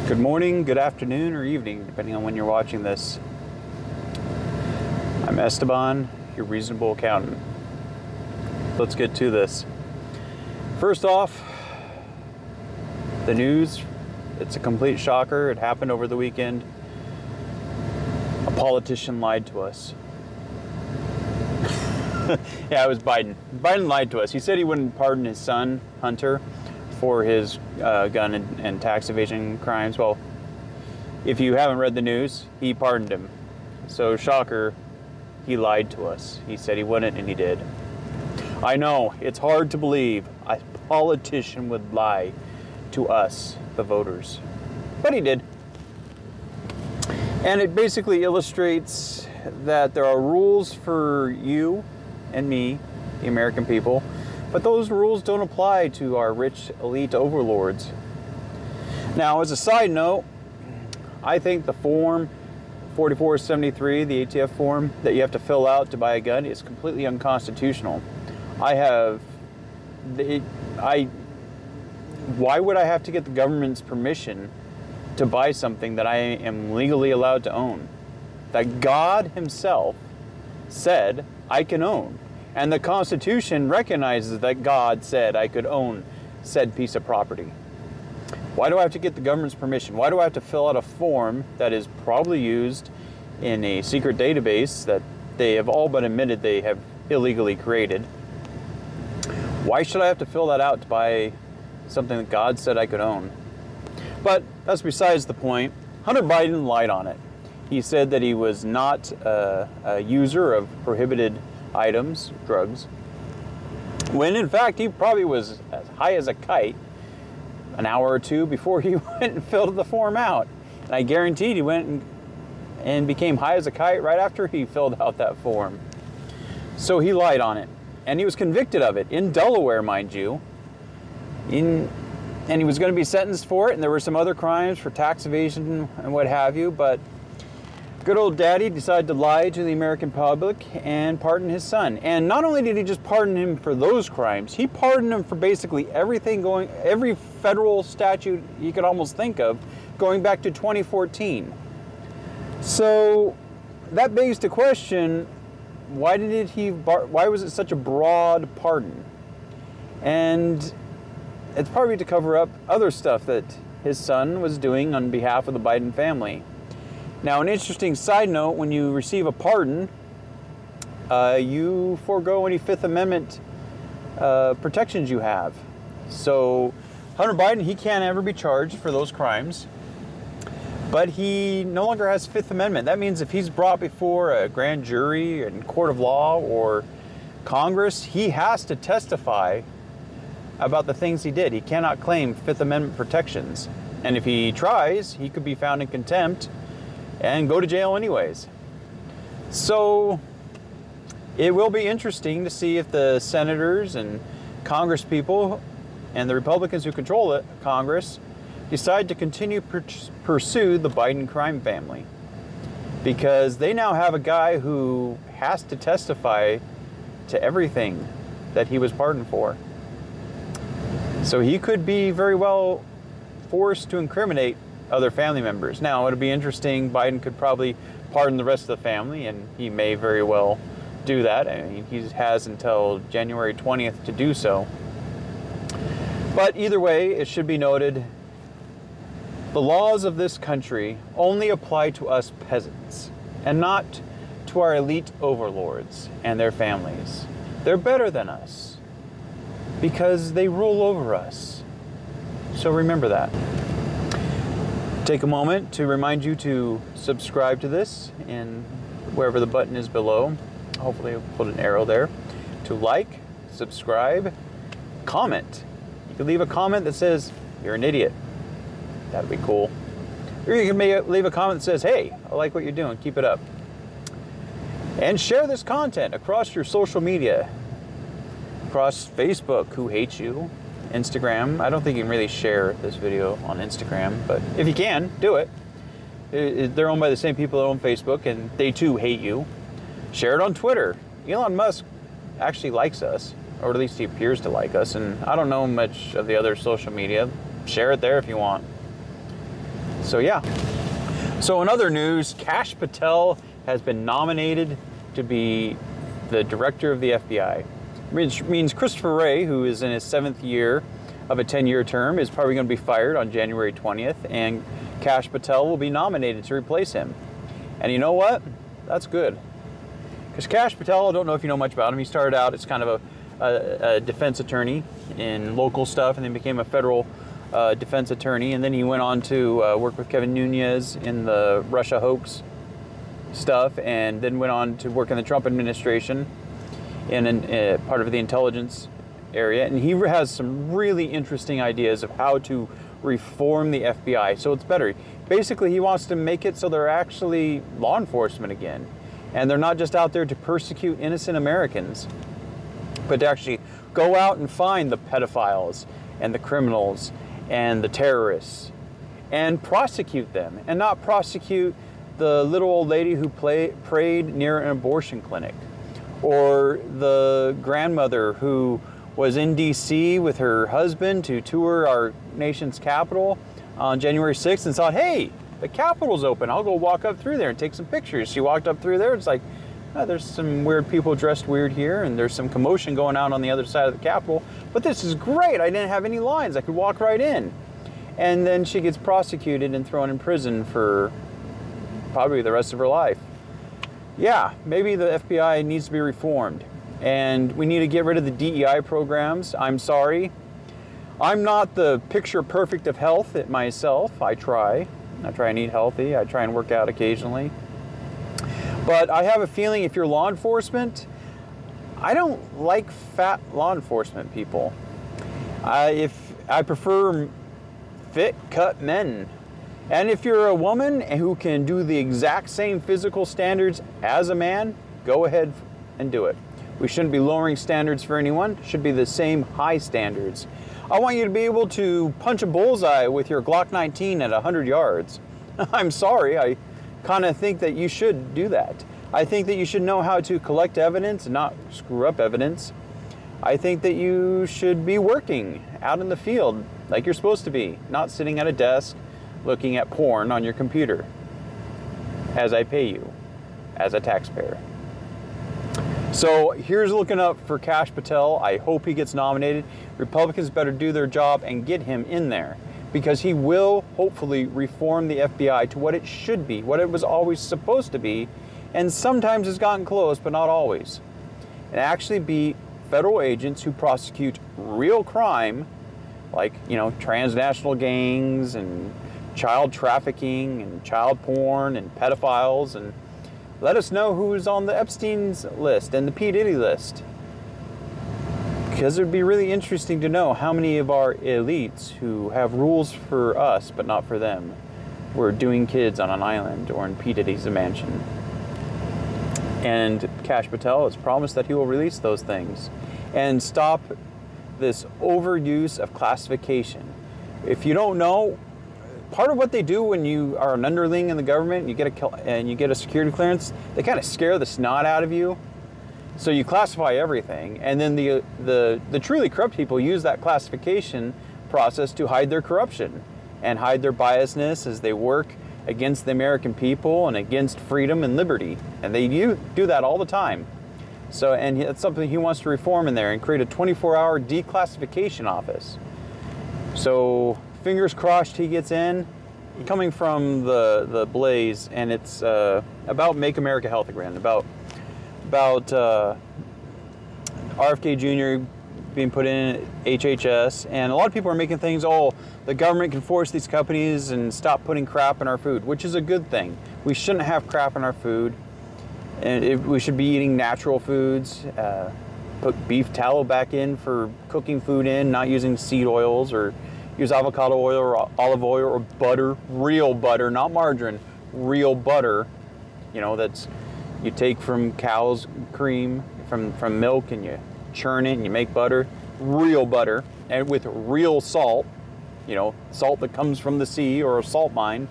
Good morning, good afternoon, or evening, depending on when you're watching this. I'm Esteban, your reasonable accountant. Let's get to this. First off, the news. It's a complete shocker. It happened over the weekend. A politician lied to us. Yeah, it was Biden. Biden lied to us. He said he wouldn't pardon his son, Hunter, for his gun and tax evasion crimes. Well, if you haven't read the news, he pardoned him. So, shocker, he lied to us. He said he wouldn't, and he did. I know, it's hard to believe a politician would lie to us, the voters. But he did. And it basically illustrates that there are rules for you and me, the American people, but those rules don't apply to our rich elite overlords. Now, as a side note, I think the form 4473, the ATF form that you have to fill out to buy a gun, is completely unconstitutional. Why would I have to get the government's permission to buy something that I am legally allowed to own? That God himself said I can own. And the Constitution recognizes that God said I could own said piece of property. Why do I have to get the government's permission? Why do I have to fill out a form that is probably used in a secret database that they have all but admitted they have illegally created? Why should I have to fill that out to buy something that God said I could own? But that's besides the point. Hunter Biden lied on it. He said that he was not a user of prohibited items, drugs, when in fact he probably was as high as a kite an hour or two before he went and filled the form out. And I guaranteed he went and became high as a kite right after he filled out that form. So he lied on it. And he was convicted of it in Delaware, mind you. And he was going to be sentenced for it, and there were some other crimes for tax evasion and what have you, but good old daddy decided to lie to the American public and pardon his son. And not only did he just pardon him for those crimes, he pardoned him for basically every federal statute you could almost think of, going back to 2014. So that begs the question, why was it such a broad pardon? And it's probably to cover up other stuff that his son was doing on behalf of the Biden family. Now, an interesting side note, when you receive a pardon, you forego any Fifth Amendment protections you have. So Hunter Biden, he can't ever be charged for those crimes, but he no longer has Fifth Amendment. That means if he's brought before a grand jury and court of law or Congress, he has to testify about the things he did. He cannot claim Fifth Amendment protections. And if he tries, he could be found in contempt and go to jail anyways. So it will be interesting to see if the senators and Congress people and the Republicans who control it, Congress, decide to continue pursue the Biden crime family. Because they now have a guy who has to testify to everything that he was pardoned for. So he could be very well forced to incriminate other family members. Now, it'll be interesting. Biden could probably pardon the rest of the family, and he may very well do that. I mean, he has until January 20th to do so. But either way, it should be noted, the laws of this country only apply to us peasants, and not to our elite overlords and their families. They're better than us because they rule over us. So remember that. Take a moment to remind you to subscribe to this and wherever the button is below. Hopefully I'll put an arrow there. To like, subscribe, comment. You can leave a comment that says, you're an idiot. That'd be cool. Or you can leave a comment that says, hey, I like what you're doing, keep it up. And share this content across your social media. Across Facebook, who hates you. Instagram. I don't think you can really share this video on Instagram, but if you can, do it. They're owned by the same people that own Facebook, and they too hate you. Share it on Twitter. Elon Musk actually likes us, or at least he appears to like us, and I don't know much of the other social media. Share it there if you want. So yeah. So in other news, Kash Patel has been nominated to be the director of the FBI. Which means Christopher Wray, who is in his 7th year of a 10-year term, is probably going to be fired on January 20th, and Kash Patel will be nominated to replace him. And you know what? That's good. Because Kash Patel, I don't know if you know much about him. He started out as kind of a defense attorney in local stuff, and then became a federal defense attorney, and then he went on to work with Kevin Nunes in the Russia hoax stuff, and then went on to work in the Trump administration in part of the intelligence area. And he has some really interesting ideas of how to reform the FBI so it's better. Basically, he wants to make it so they're actually law enforcement again, and they're not just out there to persecute innocent Americans, but to actually go out and find the pedophiles and the criminals and the terrorists and prosecute them, and not prosecute the little old lady who prayed near an abortion clinic, or the grandmother who was in D.C. with her husband to tour our nation's capital on January 6th and thought, hey, the Capitol's open, I'll go walk up through there and take some pictures. She walked up through there, it's like, oh, there's some weird people dressed weird here, and there's some commotion going on the other side of the Capitol, but this is great, I didn't have any lines, I could walk right in. And then she gets prosecuted and thrown in prison for probably the rest of her life. Yeah, maybe the FBI needs to be reformed, and we need to get rid of the DEI programs. I'm sorry. I'm not the picture perfect of health myself. I try and eat healthy. I try and work out occasionally. But I have a feeling if you're law enforcement, I don't like fat law enforcement people. I prefer fit, cut men. And if you're a woman who can do the exact same physical standards as a man, go ahead and do it. We shouldn't be lowering standards for anyone. It should be the same high standards. I want you to be able to punch a bullseye with your Glock 19 at 100 yards. I'm sorry, I kind of think that you should do that. I think that you should know how to collect evidence and not screw up evidence. I think that you should be working out in the field like you're supposed to be, not sitting at a desk looking at porn on your computer as I pay you as a taxpayer. So here's looking up for Kash Patel. I hope he gets nominated. Republicans better do their job and get him in there, because he will hopefully reform the FBI to what it should be, what it was always supposed to be, and sometimes has gotten close, but not always. And actually be federal agents who prosecute real crime, like, transnational gangs and child trafficking and child porn and pedophiles, and let us know who's on the Epstein's list and the P. Diddy list. Because it'd be really interesting to know how many of our elites who have rules for us but not for them were doing kids on an island or in P. Diddy's mansion. And Kash Patel has promised that he will release those things and stop this overuse of classification. If you don't know, part of what they do when you are an underling in the government and you get a security clearance, they kind of scare the snot out of you. So you classify everything, and then the truly corrupt people use that classification process to hide their corruption and hide their biasness as they work against the American people and against freedom and liberty. And they do that all the time. So, and it's something he wants to reform in there and create a 24-hour declassification office. So fingers crossed he gets in. Coming from the Blaze, and it's about Make America Health Again, about RFK Jr. being put in HHS, and a lot of people are making things, the government can force these companies and stop putting crap in our food, which is a good thing. We shouldn't have crap in our food, and we should be eating natural foods. Put beef tallow back in for cooking food in, not using seed oils, or use avocado oil or olive oil or butter, real butter, not margarine, real butter, that's you take from cow's cream, from milk, and you churn it and you make butter, real butter, and with real salt, salt that comes from the sea or a salt mine.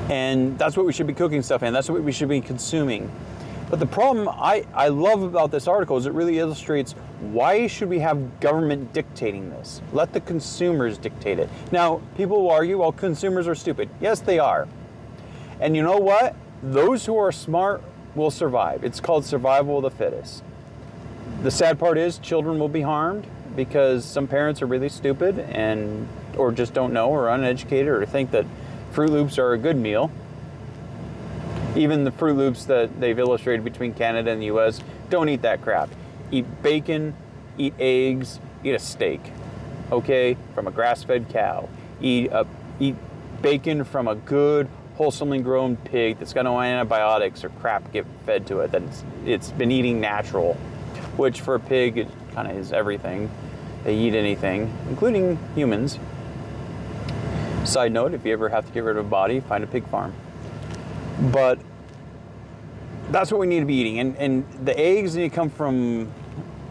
And that's what we should be cooking stuff in. That's what we should be consuming. But the problem I love about this article is it really illustrates why should we have government dictating this? Let the consumers dictate it. Now, people will argue, well, consumers are stupid. Yes, they are. And you know what? Those who are smart will survive. It's called survival of the fittest. The sad part is children will be harmed because some parents are really stupid and or just don't know or uneducated or think that Fruit Loops are a good meal. Even the Fruit Loops that they've illustrated between Canada and the US, don't eat that crap. Eat bacon, eat eggs, eat a steak, okay, from a grass-fed cow. Eat bacon from a good, wholesomely grown pig that's got no antibiotics or crap get fed to it, that it's been eating natural, which for a pig, it kind of is everything. They eat anything, including humans. Side note, if you ever have to get rid of a body, find a pig farm. But that's what we need to be eating. And the eggs need to come from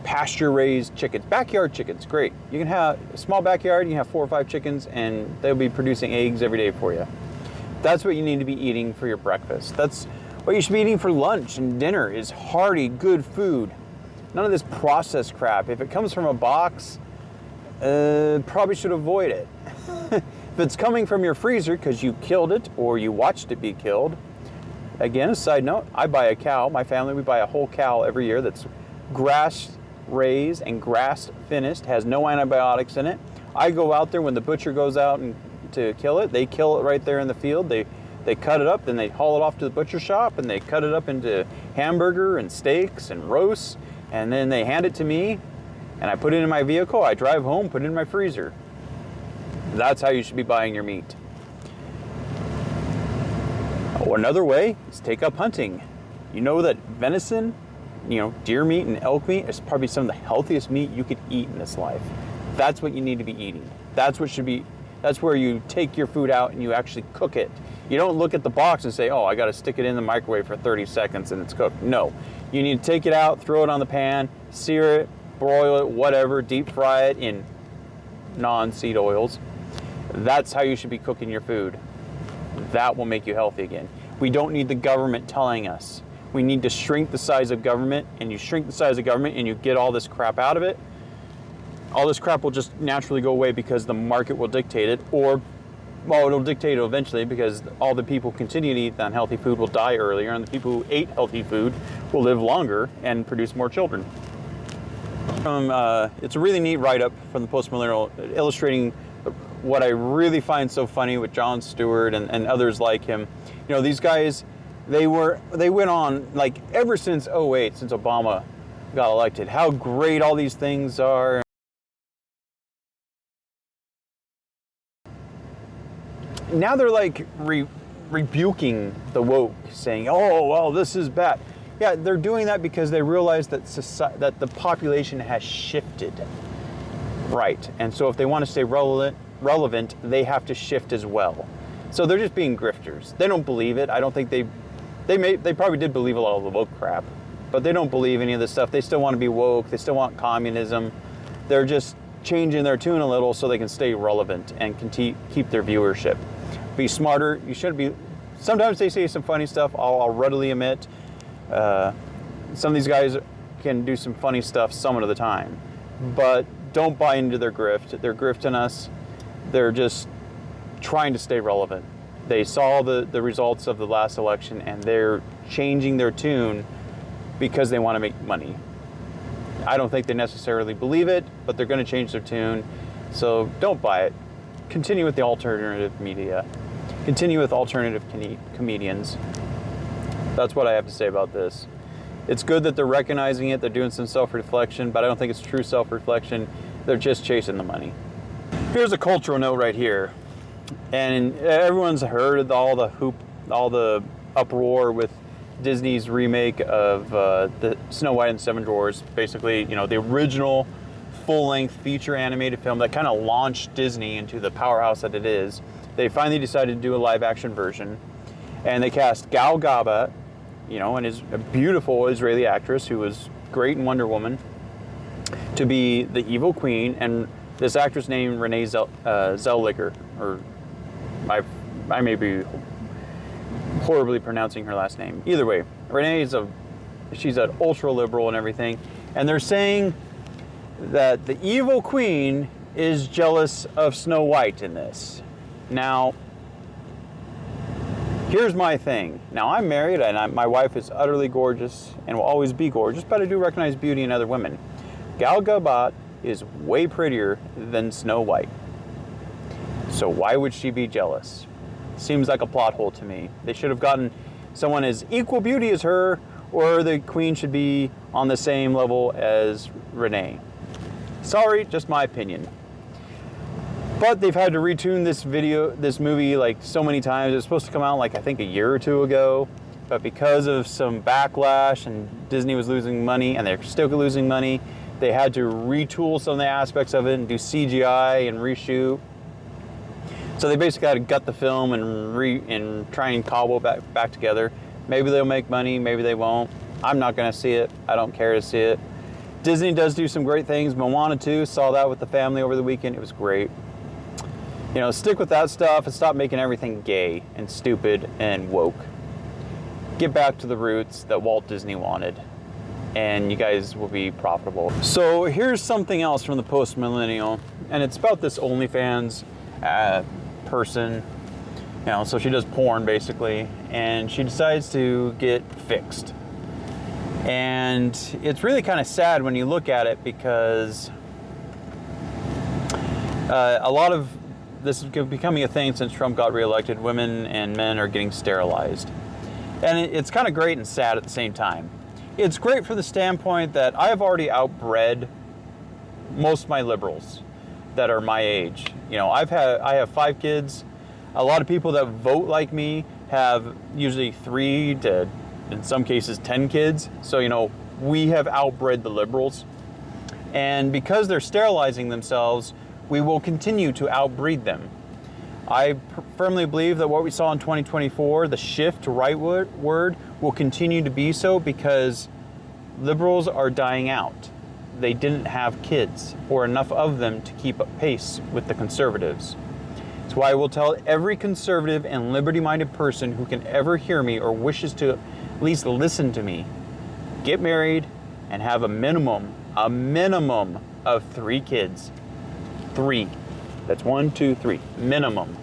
pasture-raised chickens. Backyard chickens, great. You can have a small backyard, you can have 4 or 5 chickens, and they'll be producing eggs every day for you. That's what you need to be eating for your breakfast. That's what you should be eating for lunch and dinner is hearty, good food. None of this processed crap. If it comes from a box, probably should avoid it. If it's coming from your freezer because you killed it or you watched it be killed, again, a side note, I buy a cow. My family, we buy a whole cow every year that's grass raised and grass finished, has no antibiotics in it. I go out there when the butcher goes out and to kill it. They kill it right there in the field. They cut it up, then they haul it off to the butcher shop and they cut it up into hamburger and steaks and roasts, and then they hand it to me and I put it in my vehicle. I drive home, put it in my freezer. That's how you should be buying your meat. Or another way is take up hunting. You know that venison, deer meat and elk meat is probably some of the healthiest meat you could eat in this life. That's what you need to be eating. That's where you take your food out and you actually cook it. You don't look at the box and say, oh, I got to stick it in the microwave for 30 seconds and it's cooked. No, you need to take it out, throw it on the pan, sear it, broil it, whatever, deep fry it in non-seed oils. That's how you should be cooking your food. That will make you healthy again. We don't need the government telling us. We need to shrink the size of government, and you shrink the size of government and you get all this crap out of it. All this crap will just naturally go away because the market will dictate it, or, well, it'll dictate it eventually because all the people who continue to eat unhealthy food will die earlier, and the people who ate healthy food will live longer and produce more children. It's a really neat write-up from the Post-Millennial illustrating what I really find so funny with Jon Stewart and others like him. These guys, they went on, like, ever since '08, since Obama got elected, how great all these things are. Now they're like rebuking the woke, saying, oh, well, this is bad. Yeah, they're doing that because they realize that that the population has shifted. Right, and so if they want to stay relevant, they have to shift as well. So they're just being grifters. They don't believe it. I don't think they probably did believe a lot of the woke crap, but they don't believe any of this stuff. They still want to be woke. They still want communism. They're just changing their tune a little so they can stay relevant and keep their viewership. Be smarter. You shouldn't be. Sometimes they say some funny stuff. I'll readily admit. Some of these guys can do some funny stuff some of the time, but don't buy into their grift. They're grifting us. They're just trying to stay relevant. They saw the results of the last election and they're changing their tune because they want to make money. I don't think they necessarily believe it, but they're going to change their tune. So don't buy it. Continue with the alternative media. Continue with alternative comedians. That's what I have to say about this. It's good that they're recognizing it. They're doing some self-reflection, but I don't think it's true self-reflection. They're just chasing the money. Here's a cultural note right here. And everyone's heard all the uproar with Disney's remake of the Snow White and the Seven Dwarfs. Basically, the original full-length feature animated film that kind of launched Disney into the powerhouse that it is. They finally decided to do a live-action version, and they cast Gal Gadot, and is a beautiful Israeli actress who was great in Wonder Woman, to be the evil queen. And this actress named Renee Zellweger, or I may be horribly pronouncing her last name. Either way, Renee is a she's an ultra liberal and everything. And they're saying that the evil queen is jealous of Snow White in this. Now, here's my thing. Now, I'm married and my wife is utterly gorgeous and will always be gorgeous, but I do recognize beauty in other women. Gal Gadot is way prettier than Snow White. So why would she be jealous? Seems like a plot hole to me. They should have gotten someone as equal beauty as her, or the queen should be on the same level as Renee. Sorry, just my opinion. But they've had to retune this movie like so many times. It was supposed to come out like I think a year or two ago, but because of some backlash and Disney was losing money and they're still losing money, they had to retool some of the aspects of it and do CGI and reshoot. So they basically had to gut the film and try and cobble it back together. Maybe they'll make money, maybe they won't. I'm not gonna see it. I don't care to see it. Disney does do some great things. Moana 2, saw that with the family over the weekend. It was great. You know, stick with that stuff and stop making everything gay and stupid and woke. Get back to the roots that Walt Disney wanted, and you guys will be profitable. So here's something else from the post-millennial, and it's about this OnlyFans person. You know, so she does porn basically, and she decides to get fixed. And it's really kind of sad when you look at it, because a lot of this is becoming a thing since Trump got reelected. Women and men are getting sterilized. And it's kind of great and sad at the same time. It's great from the standpoint that I have already outbred most of my liberals that are my age. You know, I have 5 kids. A lot of people that vote like me have usually 3 to, in some cases, 10 kids. So, you know, we have outbred the liberals. And because they're sterilizing themselves, we will continue to outbreed them. I firmly believe that what we saw in 2024, the shift to rightward, will continue to be so, because liberals are dying out. They didn't have kids or enough of them to keep up pace with the conservatives. That's why I will tell every conservative and liberty-minded person who can ever hear me or wishes to at least listen to me, get married and have a minimum of 3 kids. 3. That's 1, 2, 3. Minimum.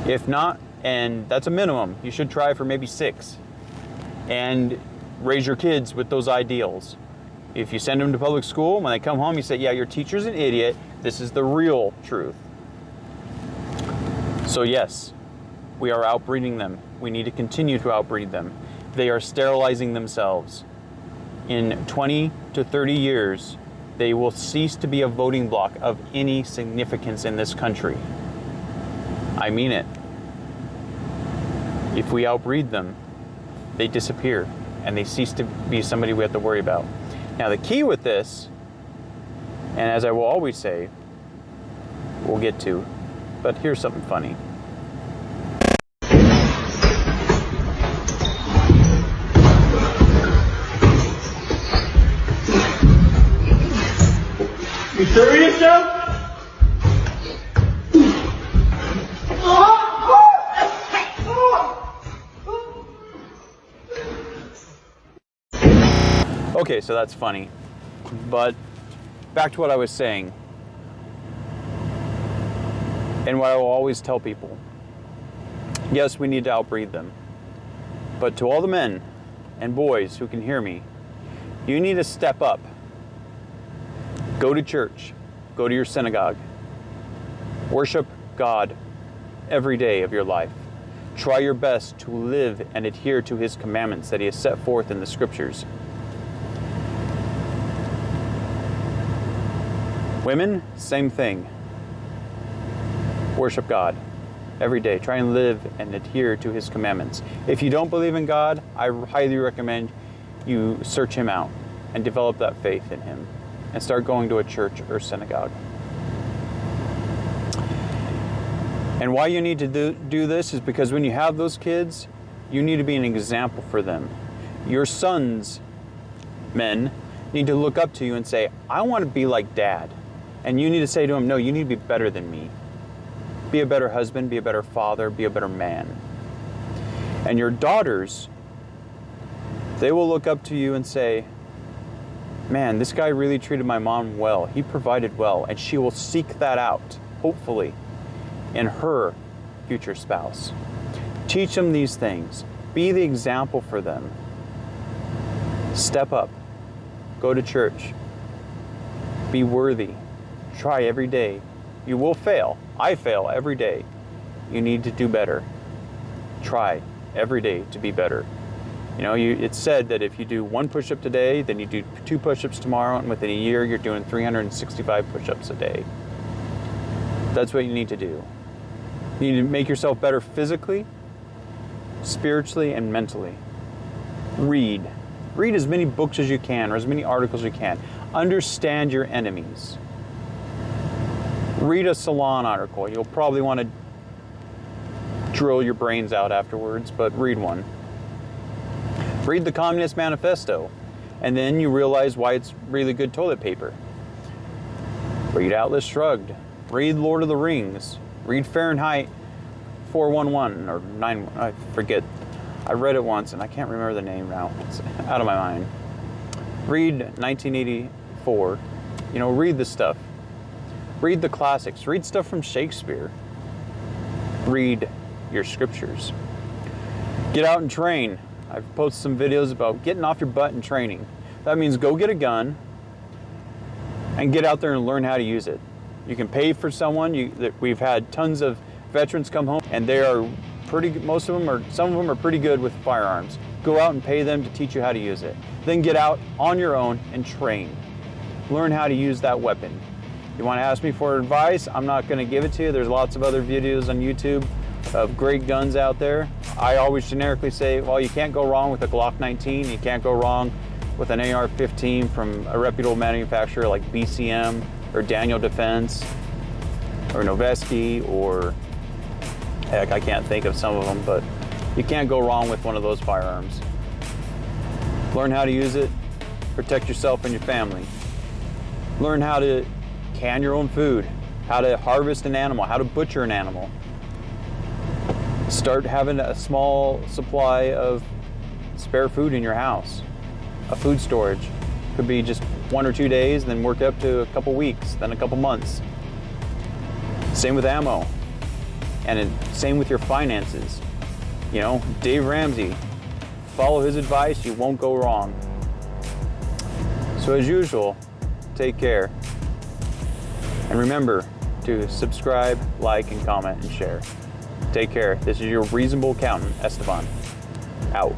If not, and that's a minimum, you should try for maybe 6. And raise your kids with those ideals. If you send them to public school, when they come home, you say, yeah, your teacher's an idiot. This is the real truth. So yes, we are outbreeding them. We need to continue to outbreed them. They are sterilizing themselves. In 20 to 30 years, they will cease to be a voting bloc of any significance in this country. I mean it. If we outbreed them, they disappear and they cease to be somebody we have to worry about. Now the key with this, and as I will always say, we'll get to, but here's something funny. You serious now? Okay, so that's funny. But back to what I was saying. And what I will always tell people. Yes, we need to outbreed them. But to all the men and boys who can hear me, you need to step up. Go to church. Go to your synagogue. Worship God every day of your life. Try your best to live and adhere to His commandments that He has set forth in the Scriptures. Women, same thing. Worship God every day. Try and live and adhere to His commandments. If you don't believe in God, I highly recommend you search Him out and develop that faith in Him and start going to a church or synagogue. And why you need to do this is because when you have those kids, you need to be an example for them. Your sons, men, need to look up to you and say, I want to be like Dad. And you need to say to him, no, you need to be better than me. Be a better husband, be a better father, be a better man. And your daughters They will look up to you and say, man, this guy really treated my mom well. He provided well. And she will seek that out, hopefully, in her future spouse. Teach them these things. Be the example for them. Step up. Go to church. Be worthy. Try every day. You will fail. I fail every day. You need to do better. Try every day to be better. You know, it's said that if you do 1 push-up today, then you do 2 push-ups tomorrow, and within a year, you're doing 365 push-ups a day. That's what you need to do. You need to make yourself better physically, spiritually, and mentally. Read. Read as many books as you can, or as many articles as you can. Understand your enemies. Read a Salon article. You'll probably want to drill your brains out afterwards, but read one. Read the Communist Manifesto, and then you realize why it's really good toilet paper. Read Atlas Shrugged. Read Lord of the Rings. Read Fahrenheit 411 or 9. I forget. I read it once and I can't remember the name now. It's out of my mind. Read 1984. You know, read the stuff. Read the classics. Read stuff from Shakespeare. Read your scriptures. Get out and train. I've posted some videos about getting off your butt and training. That means go get a gun and get out there and learn how to use it. You can pay for someone. We've had tons of veterans come home, and they are some of them are pretty good with firearms. Go out and pay them to teach you how to use it. Then get out on your own and train. Learn how to use that weapon. You want to ask me for advice? I'm not going to give it to you. There's lots of other videos on YouTube of great guns out there. I always generically say, well, you can't go wrong with a Glock 19. You can't go wrong with an AR-15 from a reputable manufacturer like BCM or Daniel Defense or Noveski, or heck, I can't think of some of them, but you can't go wrong with one of those firearms. Learn how to use it, protect yourself and your family. Learn how to can your own food, how to harvest an animal, how to butcher an animal. Start having a small supply of spare food in your house. A food storage. Could be just 1 or 2 days, then work up to a couple weeks, then a couple months. Same with ammo. And same with your finances. You know, Dave Ramsey, follow his advice, you won't go wrong. So as usual, take care. And remember to subscribe, like, and comment, and share. Take care. This is your reasonable accountant, Esteban. Out.